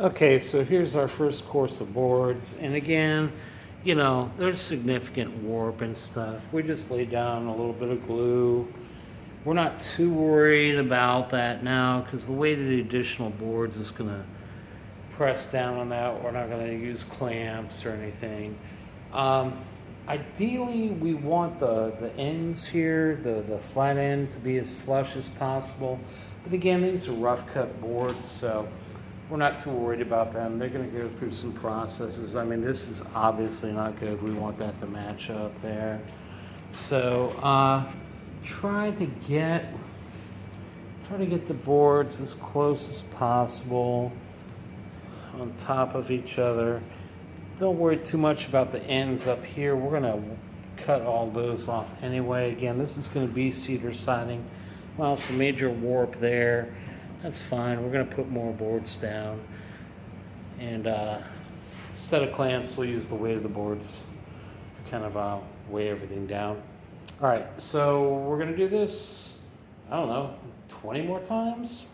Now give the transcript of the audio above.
Okay, so here's our first course of boards, and again, there's significant warp and stuff. We just laid down a little bit of glue. We're not too worried about that now because the weight of the additional boards is going to press down on that. We're not going to use clamps or anything. Um, Ideally, we want the ends here, the flat end, to be as flush as possible. But again, these are rough cut boards, so we're not too worried about them. They're going to go through some processes. I mean, this is obviously not good. We want that to match up there. So try to get the boards as close as possible on top of each other. Don't worry too much about the ends up here. We're going to cut all those off anyway. Again, this is going to be cedar siding. Well, some major warp there. That's fine. We're going to put more boards down. And instead of clamps, we'll use the weight of the boards to kind of weigh everything down. All right, so we're going to do this, I don't know, 20 more times?